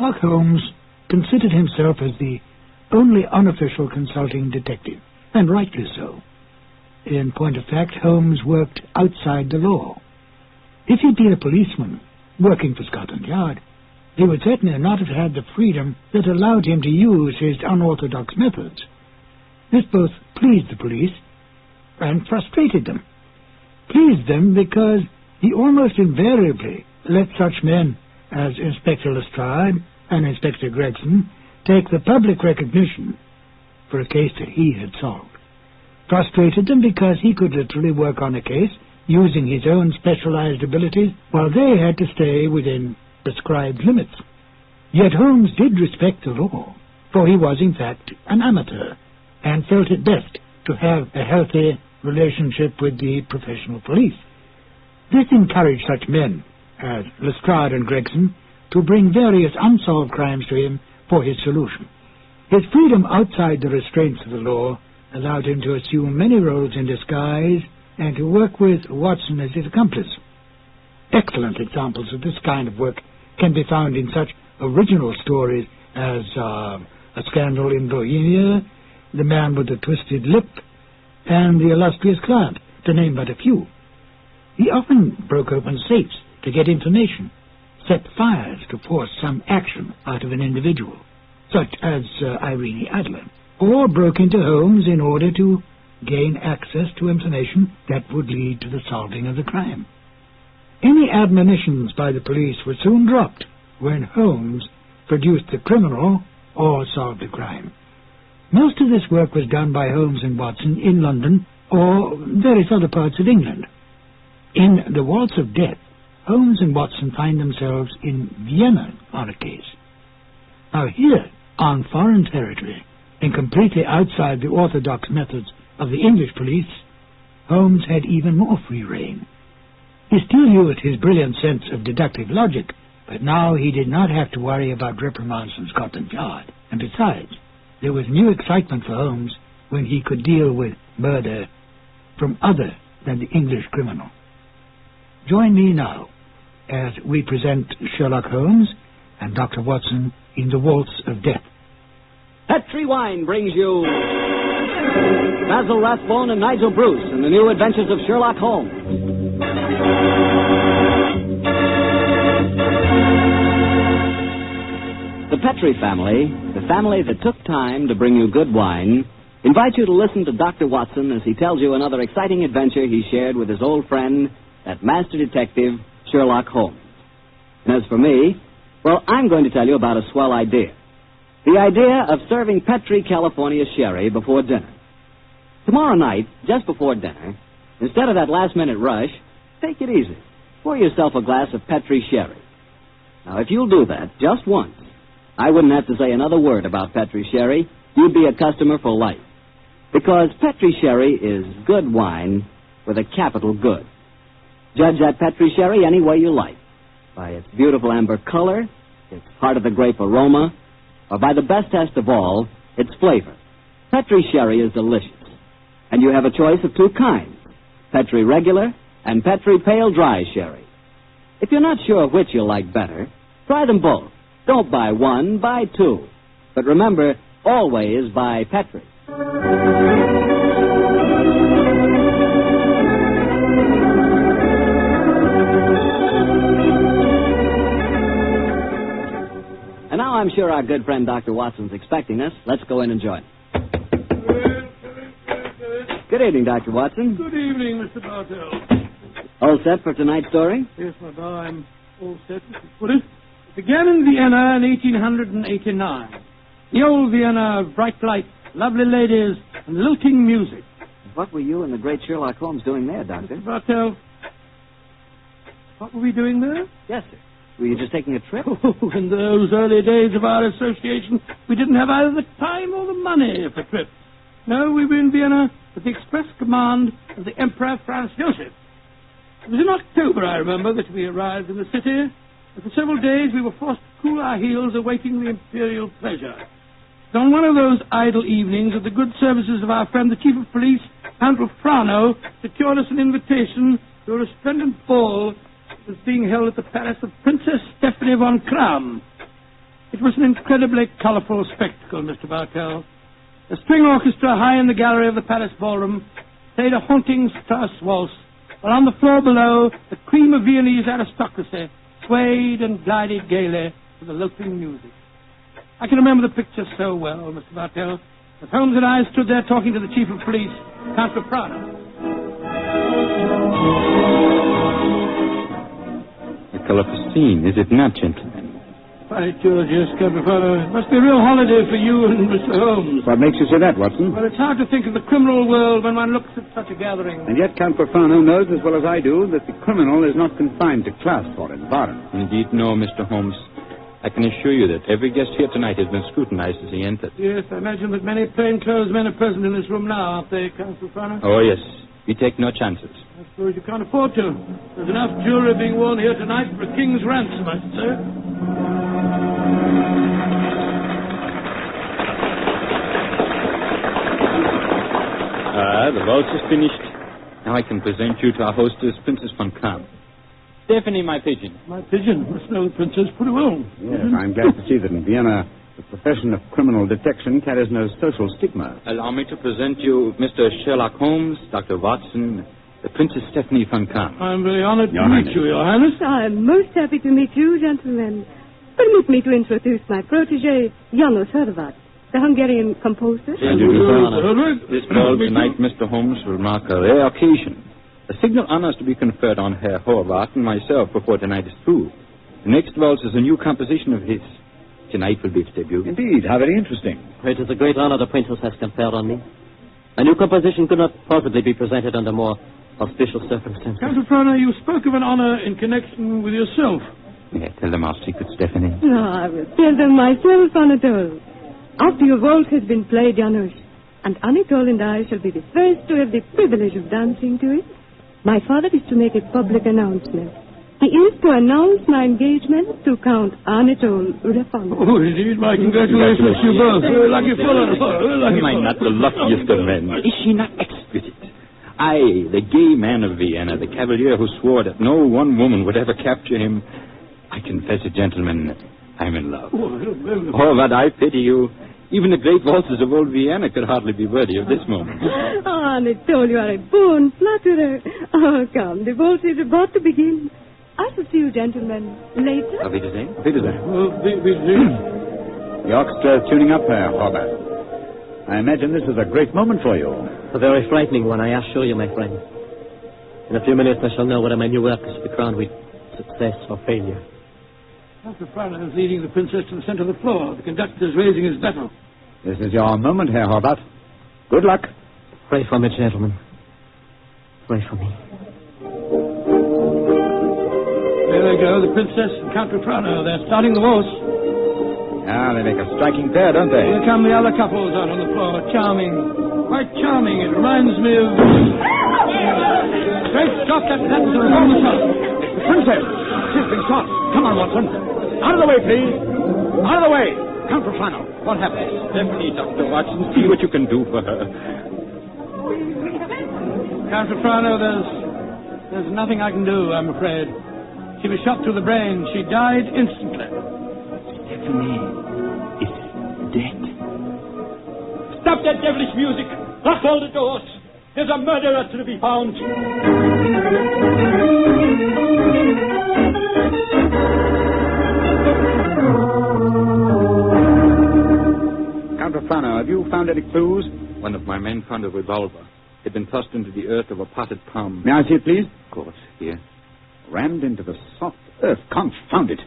Sherlock Holmes considered himself as the only unofficial consulting detective, and rightly so. In point of fact, Holmes worked outside the law. If he'd been a policeman working for Scotland Yard, he would certainly not have had the freedom that allowed him to use his unorthodox methods. This both pleased the police and frustrated them. Pleased them because he almost invariably let such men as Inspector Lestrade and Inspector Gregson take the public recognition for a case that he had solved. Frustrated them because he could literally work on a case using his own specialized abilities while they had to stay within prescribed limits. Yet Holmes did respect the law, for he was in fact an amateur, and felt it best to have a healthy relationship with the professional police. This encouraged such men as Lestrade and Gregson to bring various unsolved crimes to him for his solution. His freedom outside the restraints of the law allowed him to assume many roles in disguise and to work with Watson as his accomplice. Excellent examples of this kind of work can be found in such original stories as A Scandal in Bohemia, The Man with the Twisted Lip, and The Illustrious Client, to name but a few. He often broke open safes to get information, set fires to force some action out of an individual, such as Irene Adler, or broke into homes in order to gain access to information that would lead to the solving of the crime. Any admonitions by the police were soon dropped when Holmes produced the criminal or solved the crime. Most of this work was done by Holmes and Watson in London or various other parts of England. In The Waltz of Death, Holmes and Watson find themselves in Vienna on a case. Now here, on foreign territory, and completely outside the orthodox methods of the English police, Holmes had even more free rein. He still used his brilliant sense of deductive logic, but now he did not have to worry about reprimands from Scotland Yard. And besides, there was new excitement for Holmes when he could deal with murder from other than the English criminal. Join me now as we present Sherlock Holmes and Dr. Watson in The Waltz of Death. Petri Wine brings you Basil Rathbone and Nigel Bruce in the new adventures of Sherlock Holmes. The Petri family, the family that took time to bring you good wine, invite you to listen to Dr. Watson as he tells you another exciting adventure he shared with his old friend, that master detective, Sherlock Holmes. And as for me, well, I'm going to tell you about a swell idea. The idea of serving Petri California sherry before dinner. Tomorrow night, just before dinner, instead of that last-minute rush, take it easy. Pour yourself a glass of Petri sherry. Now, if you'll do that just once, I wouldn't have to say another word about Petri sherry. You'd be a customer for life. Because Petri sherry is good wine with a capital good. Judge that Petri sherry any way you like. By its beautiful amber color, its heart of the grape aroma, or by the best test of all, its flavor. Petri sherry is delicious. And you have a choice of two kinds, Petri regular and Petri pale dry sherry. If you're not sure which you'll like better, try them both. Don't buy one, buy two. But remember, always buy Petri. And now I'm sure our good friend Dr. Watson's expecting us. Let's go in and join him. Good evening, Dr. Watson. Good evening, Mr. Bartell. All set for tonight's story? Yes, my boy, I'm all set, as you put it. It began in Vienna in 1889. The old Vienna of bright lights, lovely ladies, and lilting music. What were you and the great Sherlock Holmes doing there, Doctor? Mr. Bartell, what were we doing there? Yes, sir. Were you just taking a trip? Oh, in those early days of our association, we didn't have either the time or the money for trips. No, we were in Vienna at the express command of the Emperor Franz Joseph. It was in October, I remember, that we arrived in the city, and for several days we were forced to cool our heels awaiting the imperial pleasure. And on one of those idle evenings, at the good services of our friend the Chief of Police, Andrew Frano, secured us an invitation to a resplendent ball that was being held at the palace of Princess Stephanie von Kram. It was an incredibly colourful spectacle, Mr. Bartell. The string orchestra high in the gallery of the Palace Ballroom played a haunting Strauss waltz, while on the floor below, the cream of Viennese aristocracy swayed and glided gaily to the lilting music. I can remember the picture so well, Mr. Bartell, as Holmes and I stood there talking to the chief of police, Count Caprano. A colourful scene, is it not, gentlemen? By George, yes, Count Caprano. It must be a real holiday for you and Mr. Holmes. What makes you say that, Watson? Well, it's hard to think of the criminal world when one looks at such a gathering. And yet Count Perfano knows as well as I do that the criminal is not confined to class or environment. Indeed, no, Mr. Holmes. I can assure you that every guest here tonight has been scrutinized as he entered. Yes, I imagine that many plainclothes men are present in this room now, aren't they, Count Perfano? Oh, yes. We take no chances. I suppose you can't afford to. There's enough jewelry being worn here tonight for a king's ransom, I should say. The waltz is finished. Now I can present you to our hostess, Princess von Kamp. Stephanie, my pigeon. My pigeon must know the princess pretty well. Yes, I'm glad to see that in Vienna the profession of criminal detection carries no social stigma. Allow me to present you Mr. Sherlock Holmes, Dr. Watson, the Princess Stephanie von Kamp. I'm very honored Your to meet Highness. you, Your Highness. I'm most happy to meet you, gentlemen. Permit me to introduce my protege, Janos Horvat, the Hungarian composer. This ball tonight, Mr. Holmes, will mark a rare occasion. A signal honor is to be conferred on Herr Horvath and myself before tonight is through. The next waltz is a new composition of his. Tonight will be its debut. Indeed, how very interesting. It is a great honor the princess has conferred on me. A new composition could not possibly be presented under more auspicious circumstances. Count Caprano, you spoke of an honor in connection with yourself. Yeah, tell them our secret, Stephanie. No, I will tell them myself, Anatole. After your waltz has been played, Janos, and Anatole and I shall be the first to have the privilege of dancing to it, my father is to make a public announcement. He is to announce my engagement to Count Anatole Urefano. Oh, indeed, my congratulations to you both. Lucky fellow. Am I not the luckiest of men? Is she not exquisite? I, the gay man of Vienna, the cavalier who swore that no one woman would ever capture him. I confess it, gentlemen, I'm in love. Oh, but I pity you. Even the great waltzes of old Vienna could hardly be worthy of this moment. Oh, Anatole, you are a born flatterer. Oh, come, the waltz is about to begin. I shall see you gentlemen later. Auf Wiedersehen. Auf Wiedersehen. Well, The orchestra is tuning up, Herr Horvath. I imagine this is a great moment for you. A very frightening one, I assure you, my friend. In a few minutes I shall know whether my new work is to be crowned with success or failure. Count Caprano is leading the princess to the center of the floor. The conductor is raising his bottle. This is your moment, Herr Horvath. Good luck. Pray for me, gentlemen. Pray for me. There they go, the princess and Count Caprano. They're starting the waltz. Ah, they make a striking pair, don't they? Here come the other couples out on the floor. Charming. Quite charming. It reminds me of... Great Scott, that happens to reform the sun. The princess! She's been shot. Come on, Watson. Out of the way, please. Out of the way. Count Perfano. What happened? Stephanie, Dr. Watson, see what you can do for her. Count Caprano, there's nothing I can do, I'm afraid. She was shot through the brain. She died instantly. Stephanie is dead. Stop that devilish music. Lock all the doors. There's a murderer to be found. Count Perfano, have you found any clues? One of my men found a revolver. It had been thrust into the earth of a potted palm. May I see it, please? Of course, here. Rammed into the soft earth. Confound it.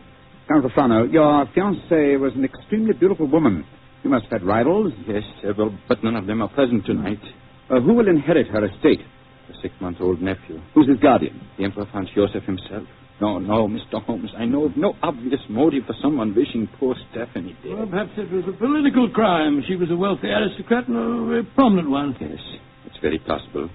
Count Perfano, your fiancée was an extremely beautiful woman. You must have had rivals. Yes, several, but none of them are present tonight. Who will inherit her estate? The 6-month-old nephew. Who's his guardian? The Emperor Franz Joseph himself. No, Mr. Holmes. I know of no obvious motive for someone wishing poor Stephanie dead. Well, perhaps it was a political crime. She was a wealthy aristocrat and a very prominent one. Yes, it's very possible.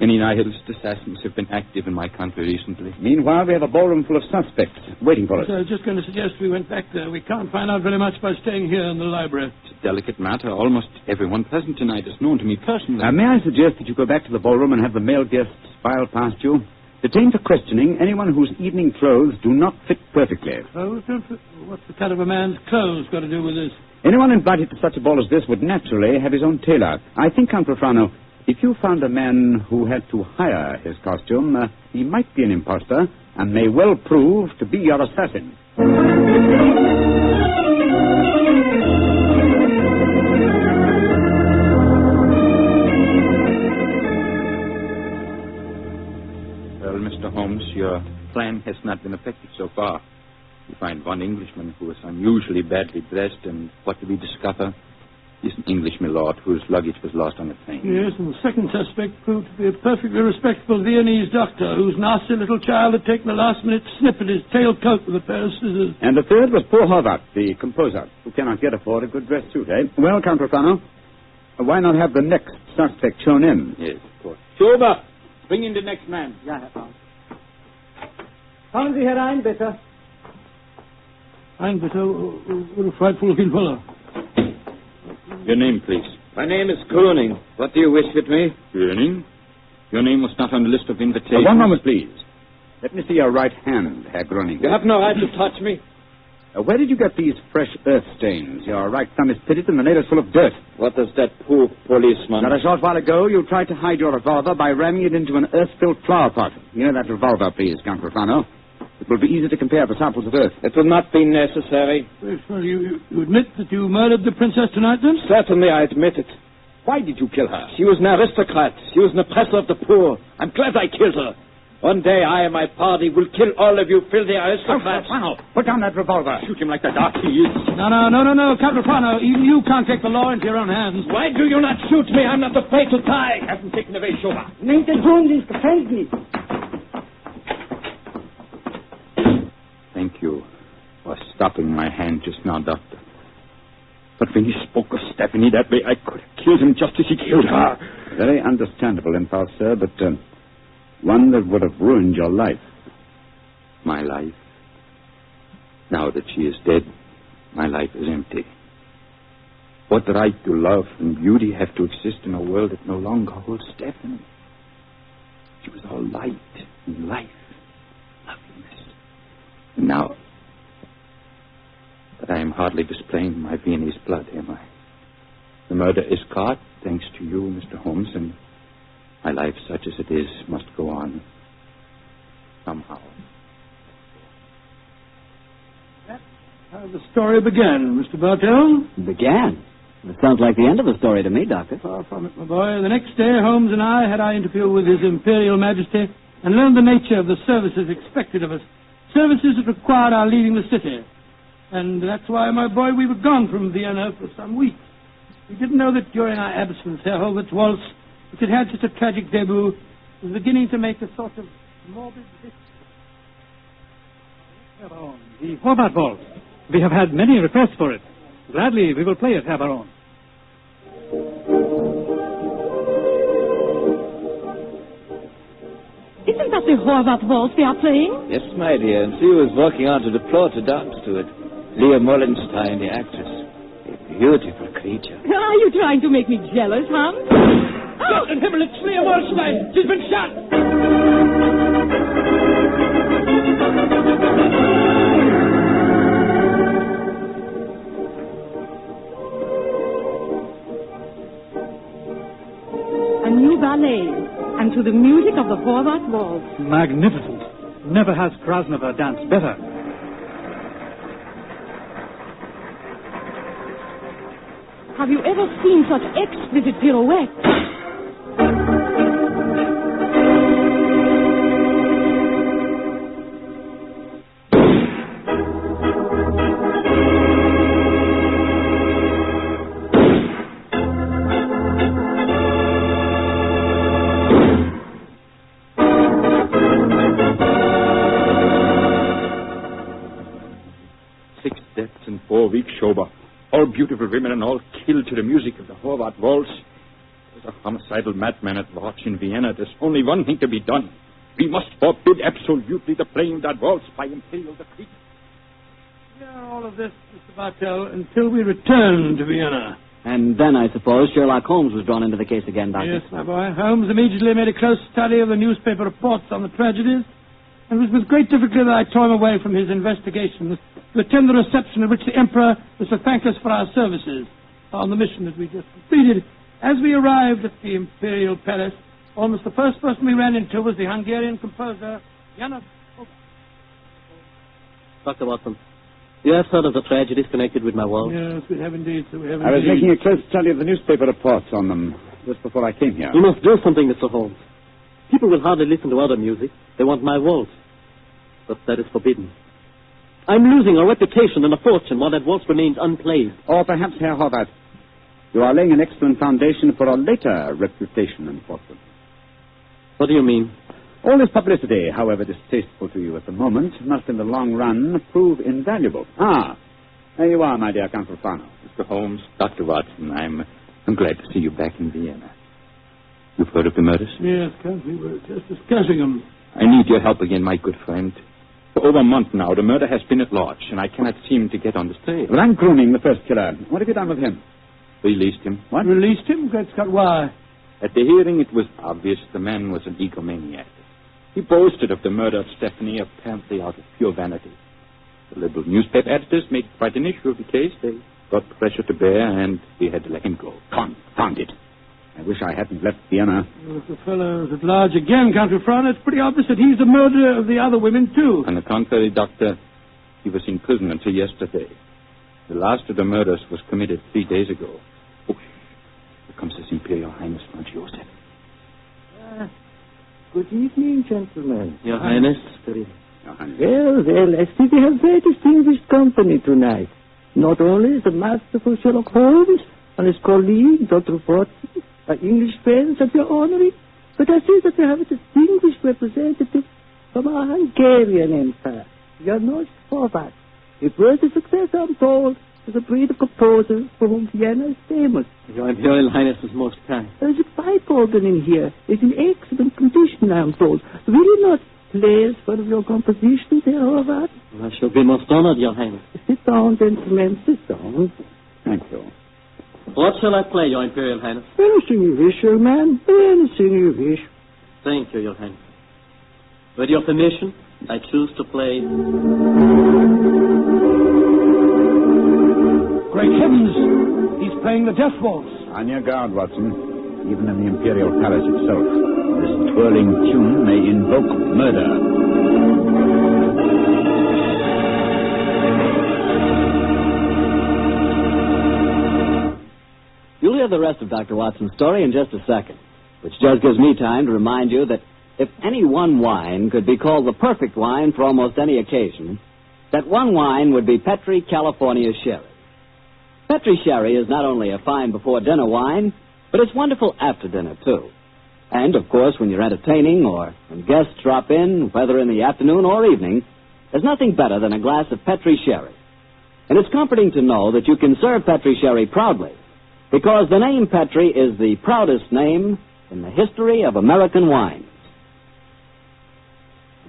Many nihilist assassins have been active in my country recently. Meanwhile, we have a ballroom full of suspects waiting for us. So I was just going to suggest we went back there. We can't find out very much by staying here in the library. It's a delicate matter. Almost everyone present tonight is known to me personally. May I suggest that you go back to the ballroom and have the male guests file past you? Detained for questioning anyone whose evening clothes do not fit perfectly. Clothes don't fit? What's the cut of a man's clothes got to do with this? Anyone invited to such a ball as this would naturally have his own tailor. I think, Count Profano, if you found a man who had to hire his costume, he might be an impostor and may well prove to be your assassin. Well, Mr. Holmes, your plan has not been effective so far. You find one Englishman who is unusually badly dressed, and what do we discover? He's an English milord whose luggage was lost on the train. Yes, and the second suspect proved to be a perfectly respectable Viennese doctor whose nasty little child had taken a last-minute snip at his tailcoat with a pair of scissors. And the third was poor Horvath, the composer, who cannot yet afford a good dress suit, eh? Well, Count Profano, why not have the next suspect shown in? Yes, of course. Schober, bring in the next man. Ja, Herr Baum. Kommen Sie herein, bitte. Ein bitte, what a frightful-looking fellow. Your name, please. My name is Gruning. What do you wish with me? Gruning? Your name was not on the list of invitations. One moment, please. Let me see your right hand, Herr Groening. You have no right to touch me. Where did you get these fresh earth stains? Your right thumb is pitted and the nail is full of dirt. What does that poor policeman... Not a short while ago, you tried to hide your revolver by ramming it into an earth-filled flower pot. You know that revolver, please, Count Profano. It will be easy to compare the samples of earth. It will not be necessary. Well, you admit that you murdered the princess tonight, then? Certainly, I admit it. Why did you kill her? She was an aristocrat. She was an oppressor of the poor. I'm glad I killed her. One day, I and my party will kill all of you filthy aristocrats. Profano, put down that revolver. Shoot him like the dark he is. No, Count Profano. Even you can't take the law into your own hands. Why do you not shoot me? I'm not afraid to die. Have him taken away, Schober. Nehmt den Hund ins Gefängnis. Thank you for stopping my hand just now, Doctor. But when he spoke of Stephanie that way, I could have killed him just as he killed her. Very understandable impulse, sir, but one that would have ruined your life. My life? Now that she is dead, my life is empty. What right do love and beauty have to exist in a world that no longer holds Stephanie? She was all light and life, loveliness. And now that I am hardly displaying my Viennese blood, am I? The murder is caught, thanks to you, Mr. Holmes, and my life, such as it is, must go on. Somehow. That's how the story began, Mr. Bartell. Began? It sounds like the end of the story to me, Doctor. Far from it, my boy. The next day, Holmes and I had our interview with His Imperial Majesty and learned the nature of the services expected of us. Services that required our leaving the city. And that's why, my boy, we were gone from Vienna for some weeks. We didn't know that during our absence, Herr Holbert's waltz, which had had such a tragic debut, was beginning to make a sort of morbid... The Horvath Waltz. We have had many requests for it. Gladly, we will play it, Herr Baron. Isn't that the Horvath Waltz we are playing? Yes, my dear, and she was walking onto the floor to dance to it. Leah Mollenstein, the actress. A beautiful creature. Are you trying to make me jealous, Hans? Gott in Himmel, it's Leah Mollenstein! She's been shot! A new ballet, and to the music of the Horvath Waltz. Magnificent. Never has Krasnova danced better. Have you ever seen such exquisite pirouettes? In 4 weeks, Schober. All beautiful women and all killed to the music of the Horvath Waltz. There's a homicidal madman at watch in Vienna. There's only one thing to be done. We must forbid absolutely the playing of that waltz by imperial decree. Yeah, all of this, Mr. Bartell, until we return to Vienna. And then, I suppose, Sherlock Holmes was drawn into the case again, Doctor. Yes, my boy. Holmes immediately made a close study of the newspaper reports on the tragedies, and it was with great difficulty that I tore him away from his investigations to attend the reception at which the Emperor was to thank us for our services on the mission that we just completed. As we arrived at the Imperial Palace, almost the first person we ran into was the Hungarian composer, Janos. Dr. Watson, you have heard of the tragedies connected with my waltz? Yes, we have indeed, sir. We have I was indeed. making a close study of the newspaper reports on them just before I came here. You must do something, Mr. Holmes. People will hardly listen to other music. They want my waltz. But that is forbidden. I'm losing a reputation and a fortune while that waltz remains unplayed. Or perhaps, Herr Horvath, you are laying an excellent foundation for a later reputation and fortune. What do you mean? All this publicity, however distasteful to you at the moment, must in the long run prove invaluable. Ah, there you are, my dear Count Rufano. Mr. Holmes, Dr. Watson, I'm glad to see you back in Vienna. You've heard of the murders? Yes, Count, we were just discussing them. I need your help again, my good friend. For over a month now, the murder has been at large, and I cannot seem to get on the trail. But I'm grooming the first killer. What have you done with him? Released him. What? Released him? Great Scott, why? At the hearing, it was obvious the man was an egomaniac. He boasted of the murder of Stephanie, apparently out of pure vanity. The liberal newspaper editors made quite an issue of the case. They got pressure to bear, and we had to let him go. Confound it. I wish I hadn't left Vienna. Well, if the fellow is at large again, Count Rufano, it's pretty obvious that he's the murderer of the other women, too. On the contrary, Doctor, he was in prison until yesterday. The last of the murders was committed 3 days ago. Oh, here comes His Imperial Highness Franz Joseph. Good evening, gentlemen. Your Highness. Well, I see we have very distinguished company tonight. Not only is the masterful Sherlock Holmes and his colleague, Dr. Watson, are English friends that we are honoring, but I see that we have a distinguished representative from our Hungarian Empire, Janos Horvath. A worthy successor, I'm told, is a breed of composers for whom Vienna is famous. Your Imperial Highness is most kind. There's a pipe organ in here. It's in excellent condition, I am told. Will you not play as one of your compositions, Herr Horvath? I shall be most honored, Your Highness. Sit down, gentlemen, sit down. Thank you. What shall I play, Your Imperial Highness? Anything you wish, young man. Anything you wish. Thank you, Your Highness. With your permission, I choose to play... Great heavens! He's playing the death waltz. On your guard, Watson. Even in the Imperial Palace itself, this twirling tune may invoke murder. You'll hear the rest of Dr. Watson's story in just a second, which just gives me time to remind you that if any one wine could be called the perfect wine for almost any occasion, that one wine would be Petri California Sherry. Petri Sherry is not only a fine before-dinner wine, but it's wonderful after dinner, too. And, of course, when you're entertaining or when guests drop in, whether in the afternoon or evening, there's nothing better than a glass of Petri Sherry. And it's comforting to know that you can serve Petri Sherry proudly, because the name Petri is the proudest name in the history of American wines.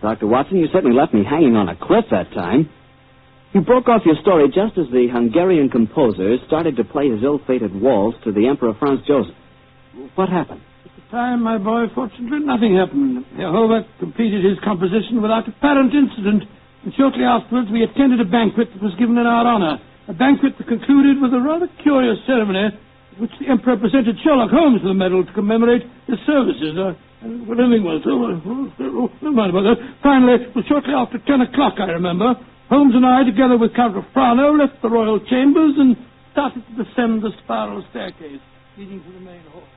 Dr. Watson, you certainly left me hanging on a cliff that time. You broke off your story just as the Hungarian composer started to play his ill-fated waltz to the Emperor Franz Joseph. What happened? At the time, my boy, fortunately, nothing happened. Jehovah completed his composition without apparent incident, and shortly afterwards we attended a banquet that was given in our honor. A banquet that concluded with a rather curious ceremony in which the Emperor presented Sherlock Holmes with a medal to commemorate his services. What anything was. Never mind about that. Finally, it was shortly after 10 o'clock, I remember. Holmes and I, together with Count Rufano, left the royal chambers and started to descend the spiral staircase leading to the main hall.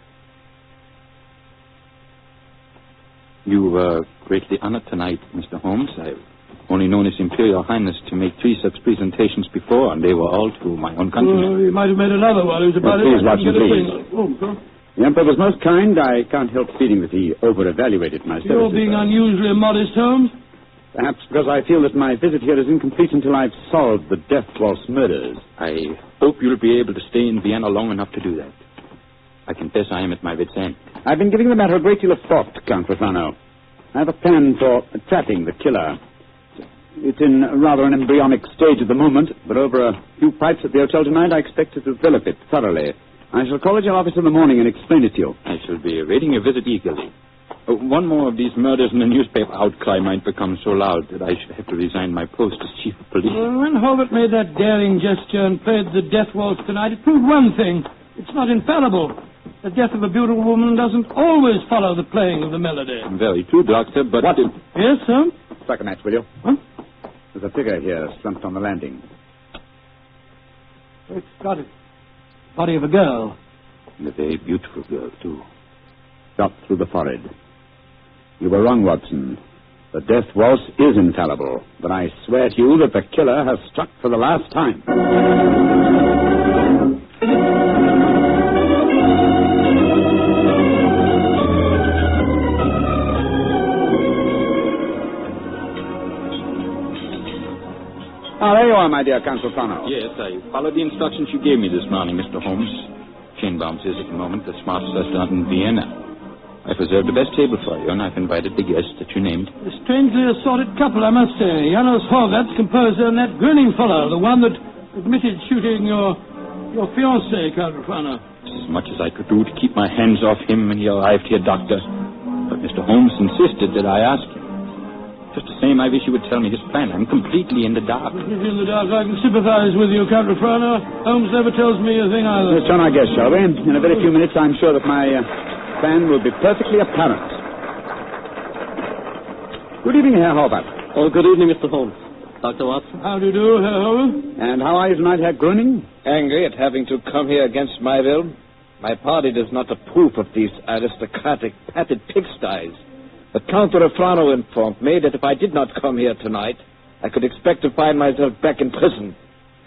You were greatly honored tonight, Mr. Holmes. I've only known His Imperial Highness to make 3 such presentations before, and they were all to my own countrymen. He might have made another while he was about Please, Watson, please. Oh, The Emperor was most kind. I can't help feeling that he over-evaluated my services. You're being unusually modest, Holmes. Perhaps because I feel that my visit here is incomplete until I've solved the death waltz murders. I hope you'll be able to stay in Vienna long enough to do that. I confess I am at my wit's end. I've been giving the matter a great deal of thought, Count Rufano. I have a plan for trapping the killer. It's in rather an embryonic stage at the moment, but over a few pipes at the hotel tonight, I expect to develop it thoroughly. I shall call at your office in the morning and explain it to you. I shall be awaiting your visit eagerly. One more of these murders in the newspaper outcry might become so loud that I should have to resign my post as chief of police. Well, when Hobart made that daring gesture and played the death waltz tonight, it proved one thing. It's not infallible. The death of a beautiful woman doesn't always follow the playing of the melody. Very true, Doctor, but... Watson. Yes, sir? Strike a match, will you? Huh? There's a figure here slumped on the landing. It's got it. Body of a girl. And a very beautiful girl, too. Shot through the forehead. You were wrong, Watson. The death waltz is infallible, but I swear to you that the killer has struck for the last time. Ah, there you are, my dear Counsel Farnow. Yes, I followed the instructions you gave me this morning, Mr. Holmes. Chainbaum's is at the moment the smartest restaurant in Vienna. I've reserved the best table for you, and I've invited the guests that you named. A strangely assorted couple, I must say. Janos Horvath's composer and that grinning fellow, the one that admitted shooting your fiancée, Count Rufano. As much as I could do to keep my hands off him when he arrived here, Doctor. But Mr. Holmes insisted that I ask him. Just the same, I wish you would tell me his plan. I'm completely in the dark. If you're in the dark, I can sympathize with you, Count Rufano. Holmes never tells me a thing either. Let's turn our guest, shall we? In a very few minutes, I'm sure that my plan will be perfectly apparent. Good evening, Herr Horvath. Oh, good evening, Mr. Holmes. Dr. Watson. How do you do, Herr Holmes? And how are you tonight, Herr Gröning? Angry at having to come here against my will. My party does not approve of these aristocratic, padded pigsties. But Count Refrano informed me that if I did not come here tonight, I could expect to find myself back in prison.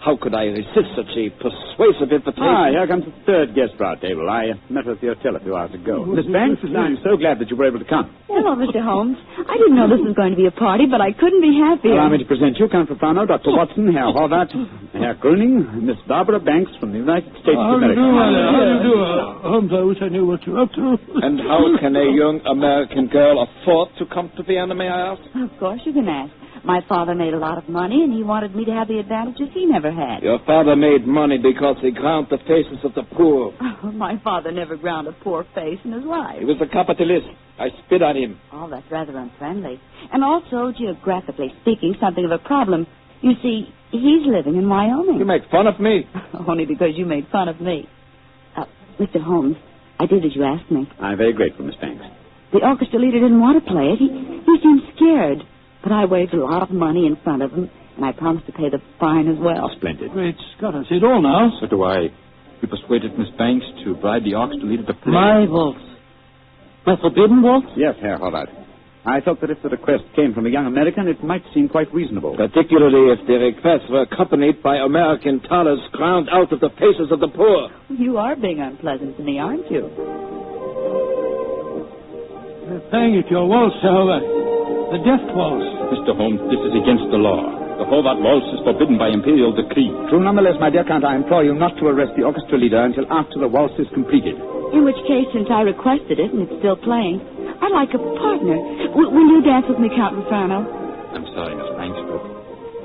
How could I resist such a persuasive invitation? Ah, here comes the third guest for our table. I met her at the hotel a few hours ago. Miss Banks, I'm so glad that you were able to come. Hello, Mr. Holmes. I didn't know this was going to be a party, but I couldn't be happier. Allow me to present you, Count Rufano, Dr. Watson, Herr Horvath, Herr Gröning, Miss Barbara Banks from the United States of America. How do you do, Holmes? I wish I knew what you're up to. And how can a young American girl afford to come to Vienna, may I ask? Of course you can ask. My father made a lot of money, and he wanted me to have the advantages he never had. Your father made money because he ground the faces of the poor. Oh, my father never ground a poor face in his life. He was a capitalist. I spit on him. Oh, that's rather unfriendly. And also, geographically speaking, something of a problem. You see, he's living in Wyoming. You make fun of me. Only because you made fun of me. Mr. Holmes, I did as you asked me. I'm very grateful, Miss Banks. The orchestra leader didn't want to play it. He seemed scared. But I waved a lot of money in front of him, and I promised to pay the fine as well. Splendid. Great Scott, I see it all now. So do I. You persuaded Miss Banks to bribe the orchestra leader to play. My waltz. My forbidden waltz? Yes, Herr Horvath. I thought that if the request came from a young American, it might seem quite reasonable. Particularly if the requests were accompanied by American thalers ground out of the faces of the poor. You are being unpleasant to me, aren't you? Playing it, your waltz, Horvath. The death waltz. Mr. Holmes, this is against the law. The Horvath waltz is forbidden by imperial decree. True, nonetheless, my dear Count, I implore you not to arrest the orchestra leader until after the waltz is completed. In which case, since I requested it and it's still playing, I'd like a partner. Will you dance with me, Count Rufano? I'm sorry, Miss Banks, but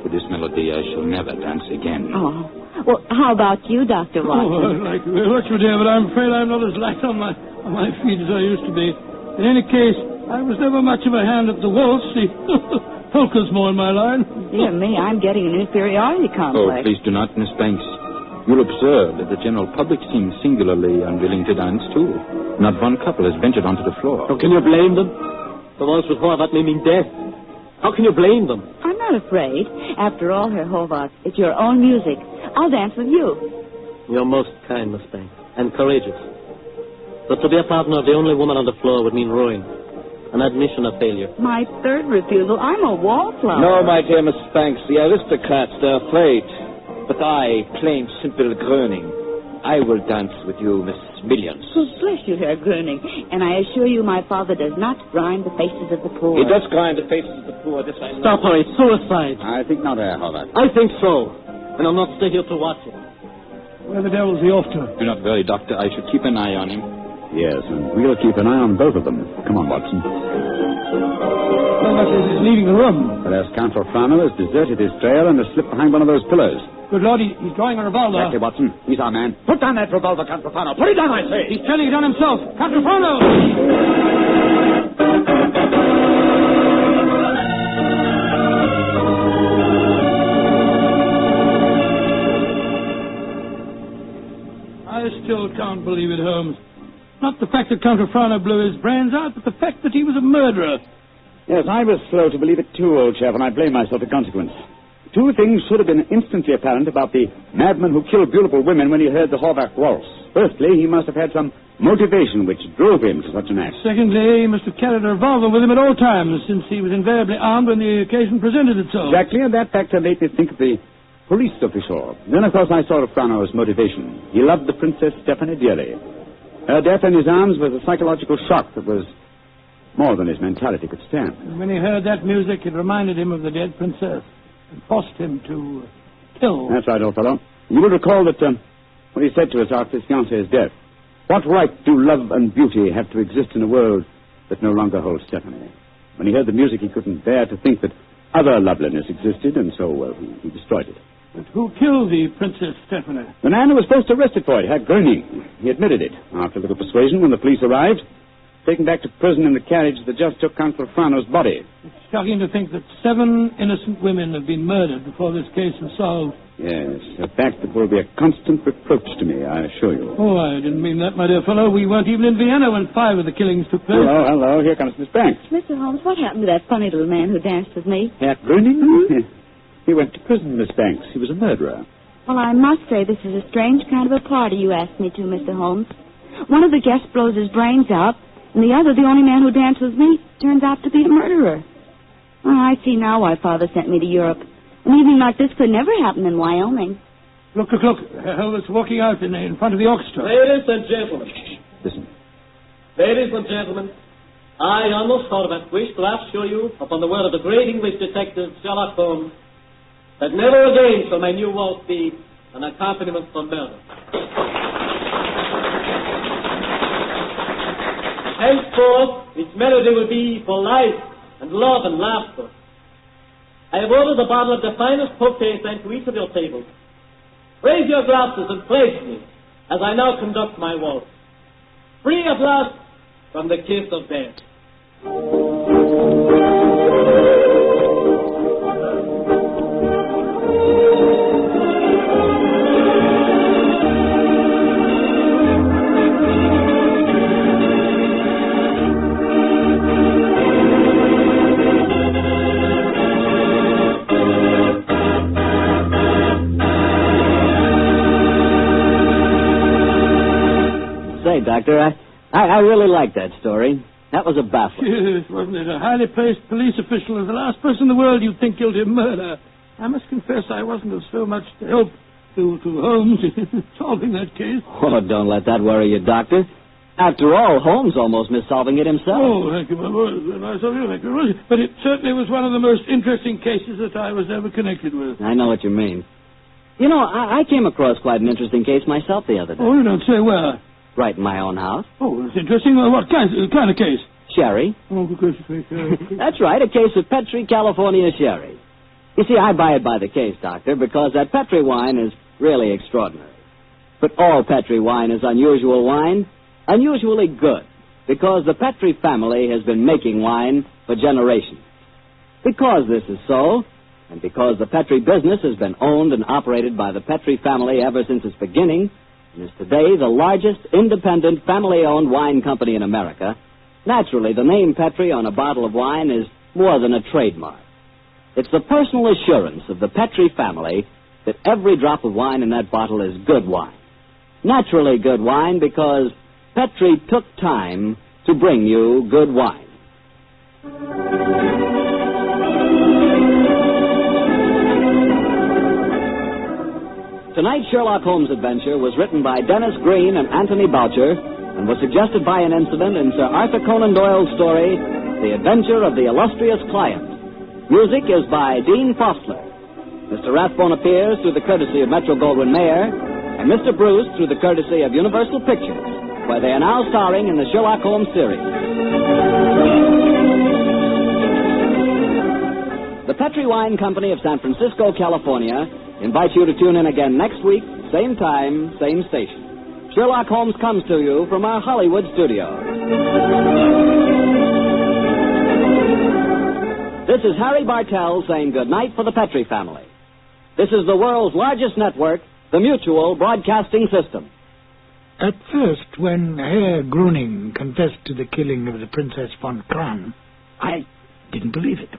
for this melody I shall never dance again. Oh. Well, how about you, Dr. Watson? Oh, I'd like to very much, dear, but I'm afraid I'm not as light on my feet as I used to be. In any case, I was never much of a hand at the waltz. The polka's more in my line. Dear me, I'm getting an inferiority complex. Oh, please do not, Miss Banks. You'll observe that the general public seems singularly unwilling to dance, too. Not one couple has ventured onto the floor. How can you blame them? The waltz with Horvath may mean death. How can you blame them? I'm not afraid. After all, Herr Horvath, it's your own music. I'll dance with you. You're most kind, Miss Banks, and courageous. But to be a partner of the only woman on the floor would mean ruin. An admission of failure. My third refusal. I'm a wallflower. No, my dear Miss Banks, the aristocrats, they're afraid. But I, plain, simple Gröning, I will dance with you, Miss Millions. Oh, bless you, Herr Gröning. And I assure you my father does not grind the faces of the poor. He does grind the faces of the poor, this I know. Stop her, it's suicide. I think not, Herr Horvath. I think so. And I'll not stay here to watch it. Where the devil's he off to? Do not worry, Doctor. I should keep an eye on him. Yes, and we'll keep an eye on both of them. Come on, Watson. Horvath is leaving the room. But as Count Rufano has deserted his trail and has slipped behind one of those pillars. Good Lord, he's drawing a revolver. Exactly, Watson. He's our man. Put down that revolver, Count Profano. Put it down, I say. He's turning it on himself. Count Profano! I still can't believe it, Holmes. Not the fact that Count Profano blew his brains out, but the fact that he was a murderer. Yes, I was slow to believe it too, old chap, and I blame myself in consequence. Two things should have been instantly apparent about the madman who killed beautiful women when he heard the Horvath waltz. Firstly, he must have had some motivation which drove him to such an act. Secondly, he must have carried a revolver with him at all times, since he was invariably armed when the occasion presented itself. Exactly, and that factor made me think of the police official. Then, of course, I saw Profano's motivation. He loved the Princess Stephanie dearly. Her death in his arms was a psychological shock that was more than his mentality could stand. And when he heard that music, it reminded him of the dead princess and forced him to kill. That's right, old fellow. You will recall that what he said to us after his fiancée's death. What right do love and beauty have to exist in a world that no longer holds Stephanie? When he heard the music, he couldn't bear to think that other loveliness existed, and so he destroyed it. But who killed the Princess Stephanie? The man who was first arrested for it, Herr Gröning. He admitted it. After a little persuasion, when the police arrived, taken back to prison in the carriage that just took Count Profano's body. It's shocking to think that 7 innocent women have been murdered before this case was solved. Yes, a fact that will be a constant reproach to me, I assure you. Oh, I didn't mean that, my dear fellow. We weren't even in Vienna when 5 of the killings took place. Hello. Here comes Miss Banks. Mr. Holmes, what happened to that funny little man who danced with me? Herr Gröning? He went to prison, Miss Banks. He was a murderer. Well, I must say this is a strange kind of a party you asked me to, Mr. Holmes. One of the guests blows his brains out, and the other, the only man who danced with me, turns out to be a murderer. Oh, I see now why Father sent me to Europe. An evening like this could never happen in Wyoming. Look. Herr walking out in front of the orchestra. Ladies and gentlemen. Listen. Ladies and gentlemen, I almost thought of a wish to assure you, upon the word of the great English detective Sherlock Holmes, that never again shall my new waltz be an accompaniment for murder. Henceforth, its melody will be for life and love and laughter. I have ordered a bottle of the finest Potay sent to each of your tables. Raise your glasses and praise me as I now conduct my waltz. Free at last from the kiss of death. Say, Doctor, I really like that story. That was a baffler. Yes, wasn't it? A highly placed police official is the last person in the world you'd think guilty of murder. I must confess I wasn't of so much help to Holmes in solving that case. Oh, don't let that worry you, Doctor. After all, Holmes almost missed solving it himself. Oh, thank you, my boy. Nice of you, thank you. But it certainly was one of the most interesting cases that I was ever connected with. I know what you mean. You know, I came across quite an interesting case myself the other day. Oh, you don't say where? Right in my own house. Oh, that's interesting. Well, what kind of case? Sherry. Oh, good gracious me, Sherry. That's right, a case of Petri, California sherry. You see, I buy it by the case, Doctor, because that Petri wine is really extraordinary. But all Petri wine is unusual wine, unusually good, because the Petri family has been making wine for generations. Because this is so, and because the Petri business has been owned and operated by the Petri family ever since its beginning, and is today the largest independent family-owned wine company in America, naturally the name Petri on a bottle of wine is more than a trademark. It's the personal assurance of the Petri family that every drop of wine in that bottle is good wine. Naturally good wine because Petri took time to bring you good wine. Tonight's Sherlock Holmes adventure was written by Dennis Green and Anthony Boucher and was suggested by an incident in Sir Arthur Conan Doyle's story, The Adventure of the Illustrious Client. Music is by Dean Fostler. Mr. Rathbone appears through the courtesy of Metro-Goldwyn-Mayer and Mr. Bruce through the courtesy of Universal Pictures, where they are now starring in the Sherlock Holmes series. The Petri Wine Company of San Francisco, California, invite you to tune in again next week, same time, same station. Sherlock Holmes comes to you from our Hollywood studios. This is Harry Bartell saying goodnight for the Petrie family. This is the world's largest network, the Mutual Broadcasting System. At first, when Herr Gruning confessed to the killing of the Princess von Kran, I didn't believe it.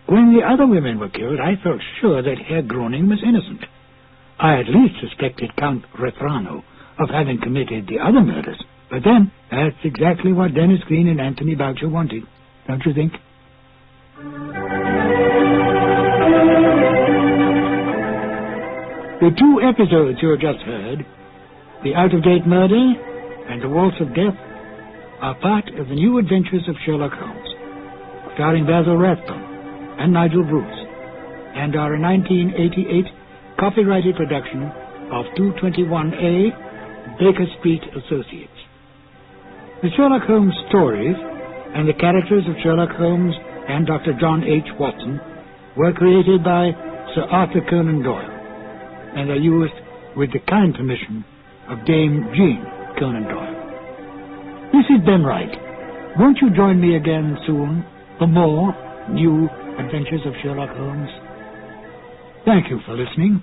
When the other women were killed, I felt sure that Herr Gruning was innocent. I at least suspected Count Refrano of having committed the other murders. But then, that's exactly what Dennis Green and Anthony Boucher wanted, don't you think? The two episodes you have just heard, The Out-of-Date Murder and The Waltz of Death, are part of the new adventures of Sherlock Holmes, starring Basil Rathbone and Nigel Bruce, and are a 1988 copyrighted production of 221A Baker Street Associates. The Sherlock Holmes stories and the characters of Sherlock Holmes and Dr. John H. Watson were created by Sir Arthur Conan Doyle and are used with the kind permission of Dame Jean Conan Doyle. This is Ben Wright. Won't you join me again soon for more new adventures of Sherlock Holmes? Thank you for listening.